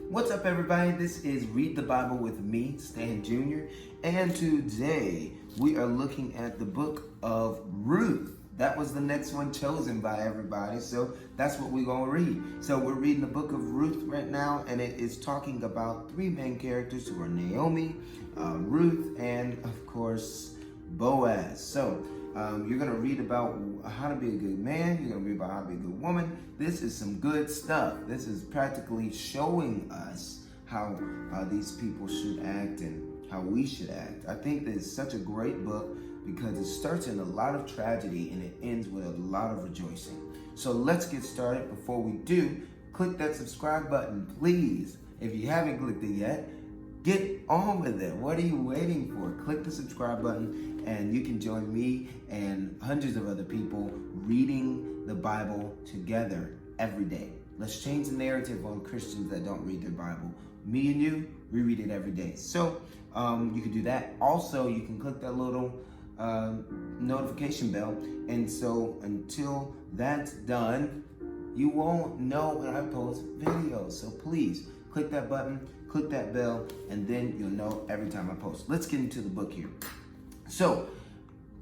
What's up, everybody? This is Read the Bible with me, Stan Jr., and today we are looking at the book of Ruth. That was the next one chosen by everybody, so that's what we're going to read. So we're reading the book of Ruth right now, and it is talking about three main characters who are Naomi, Ruth, and of course, Boaz. So you're going to read about how to be a good man. You're going to read about how to be a good woman. This is some good stuff. This is practically showing us how these people should act and how we should act. I think that it's such a great book because it starts in a lot of tragedy and it ends with a lot of rejoicing. So let's get started. Before we do, click that subscribe button, please. If you haven't clicked it yet, get on with it. What are you waiting for? Click the subscribe button and you can join me and hundreds of other people reading the Bible together every day. Let's change the narrative on Christians that don't read their Bible. Me and you, we read it every day. So you can do that. Also, you can click that little notification bell. And so until that's done, you won't know when I post videos. So please click that button, click that bell, and then you'll know every time I post. Let's get into the book here. So,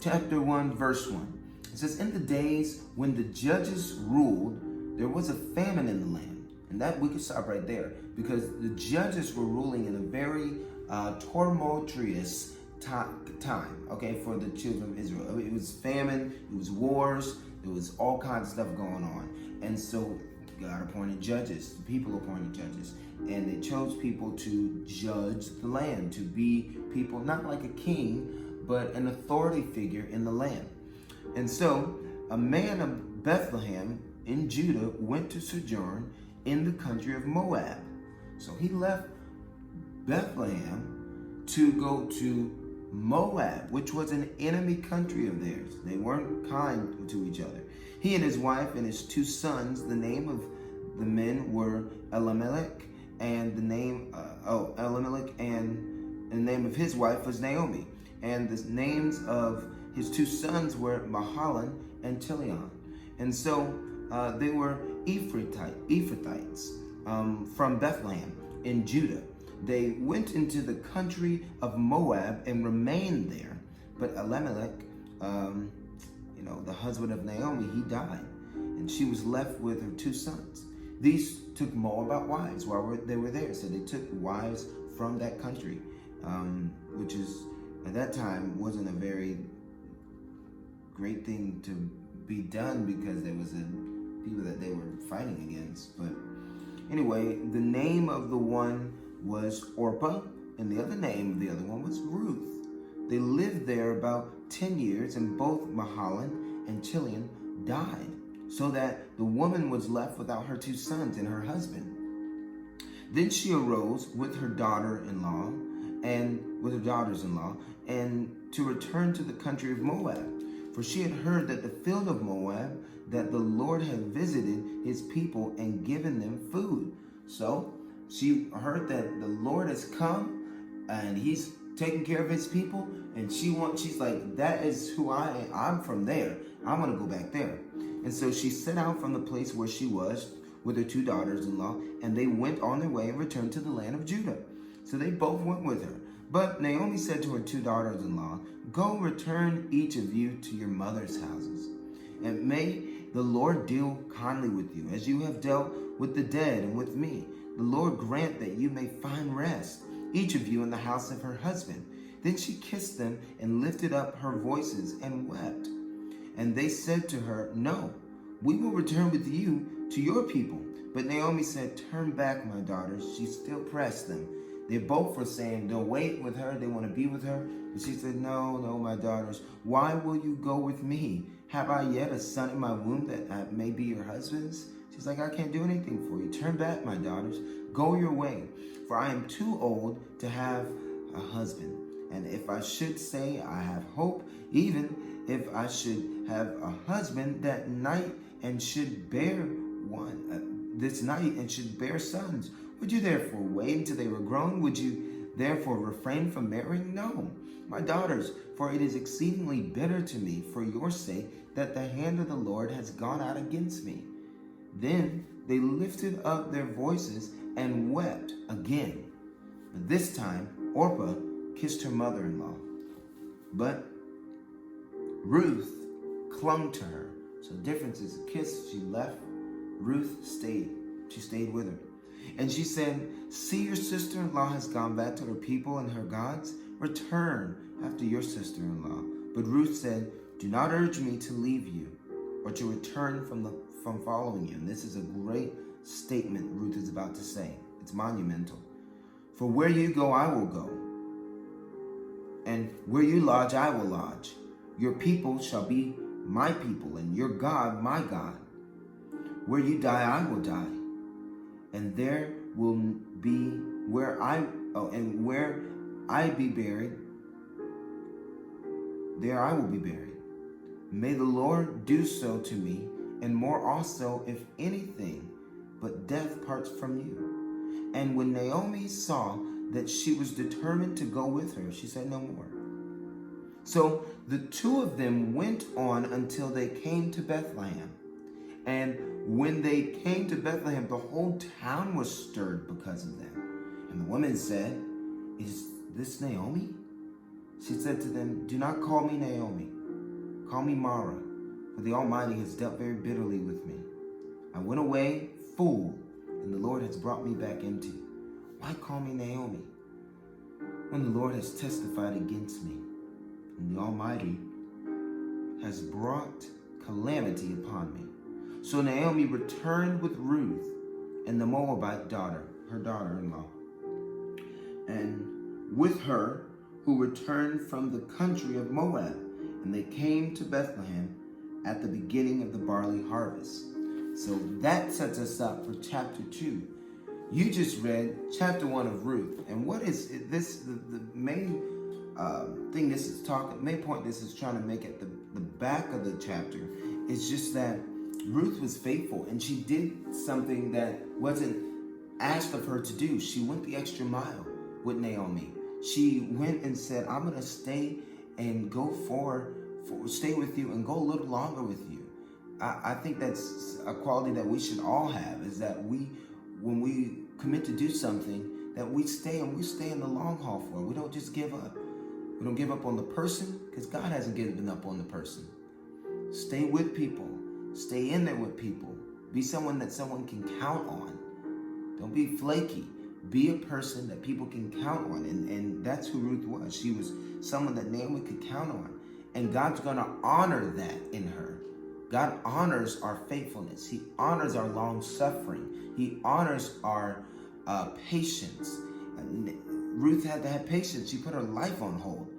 chapter 1, verse 1. It says, in the days when the judges ruled, there was a famine in the land. And that we can stop right there because the judges were ruling in a very tumultuous time, okay, for the children of Israel. It was famine, it was wars, there was all kinds of stuff going on. And so God appointed judges, the people appointed judges, and they chose people to judge the land, to be people not like a king, but an authority figure in the land. And so a man of Bethlehem in Judah went to sojourn in the country of Moab. So he left Bethlehem to go to Moab, which was an enemy country of theirs. They weren't kind to each other. He and his wife and his two sons, the name of the men were Elimelech, and the name of his wife was Naomi. And the names of his two sons were Mahalan and Chilion. And so they were Ephrathites from Bethlehem in Judah. They went into the country of Moab and remained there. But Elimelech, the husband of Naomi, he died. And she was left with her two sons. These took Moabite wives while they were there. So they took wives from that country, which is, at that time, wasn't a very great thing to be done because there was people that they were fighting against. But anyway, the name of the one was Orpah, and the other name of the other one was Ruth. They lived there about 10 years, and both Mahalan and Chilion died, so that the woman was left without her two sons and her husband. Then she arose with her daughters-in-law and to return to the country of Moab, for she had heard that the field of Moab, that the Lord had visited his people and given them food. So she heard that the Lord has come and he's taking care of his people, and she's like, that is who I am. I'm from there. I'm going to go back there. And so she set out from the place where she was with her two daughters-in-law, and they went on their way and returned to the land of Judah. So they both went with her. But Naomi said to her two daughters-in-law, go return each of you to your mother's houses, and may the Lord deal kindly with you, as you have dealt with the dead and with me. The Lord grant that you may find rest, each of you in the house of her husband. Then she kissed them and lifted up her voices and wept. And they said to her, no, we will return with you to your people. But Naomi said, turn back, my daughters. She still pressed them. They both were saying, they'll wait with her. They want to be with her. But she said, no, my daughters. Why will you go with me? Have I yet a son in my womb that may be your husband's? She's like, I can't do anything for you. Turn back, my daughters. Go your way. For I am too old to have a husband. And if I should say I have hope, even if I should have a husband that night and should bear this night and should bear sons, would you therefore wait until they were grown? Would you therefore refrain from marrying? No, my daughters, for it is exceedingly bitter to me for your sake that the hand of the Lord has gone out against me. Then they lifted up their voices and wept again. But this time, Orpah kissed her mother-in-law. But Ruth clung to her. So the difference is a kiss, she left. Ruth stayed. She stayed with her. And she said, see, your sister-in-law has gone back to her people and her gods. Return after your sister-in-law. But Ruth said, do not urge me to leave you or to return from following you. And this is a great statement Ruth is about to say. It's monumental. For where you go, I will go. And where you lodge, I will lodge. Your people shall be my people, and your God, my God. Where you die, I will die. And there will be where I be buried, there I will be buried. May the Lord do so to me, and more also, if anything but death parts from you. And when Naomi saw that she was determined to go with her, she said no more. So the two of them went on until they came to Bethlehem. And when they came to Bethlehem, the whole town was stirred because of them. And the woman said, is this Naomi? She said to them, do not call me Naomi. Call me Mara, for the Almighty has dealt very bitterly with me. I went away full, and the Lord has brought me back empty. Why call me Naomi, when the Lord has testified against me, and the Almighty has brought calamity upon me? So Naomi returned with Ruth and the Moabite daughter, her daughter-in-law, and with her who returned from the country of Moab, and they came to Bethlehem at the beginning of the barley harvest. So that sets us up for chapter 2. You just read chapter 1 of Ruth, and what is this? The main thing this is talking, main point this is trying to make at the back of the chapter is just that Ruth was faithful, and she did something that wasn't asked of her to do. She went the extra mile with Naomi. She went and said, I'm going to stay and go stay with you and go a little longer with you. I think that's a quality that we should all have, is that when we commit to do something, that we stay in the long haul for it. We don't just give up. We don't give up on the person, because God hasn't given up on the person. Stay with people. Stay in there with people. Be someone that someone can count on. Don't be flaky. Be a person that people can count on. And that's who Ruth was. She was someone that Naomi could count on. And God's going to honor that in her. God honors our faithfulness. He honors our long suffering. He honors our patience. Ruth had to have patience. She put her life on hold.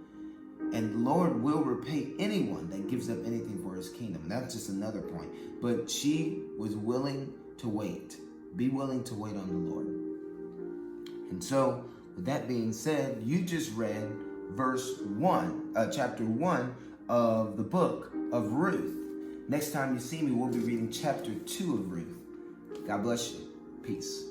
And the Lord will repay anyone that gives up anything for his kingdom. That's just another point. But she was willing to wait. Be willing to wait on the Lord. And so, with that being said, you just read chapter 1 of the book of Ruth. Next time you see me, we'll be reading chapter 2 of Ruth. God bless you. Peace.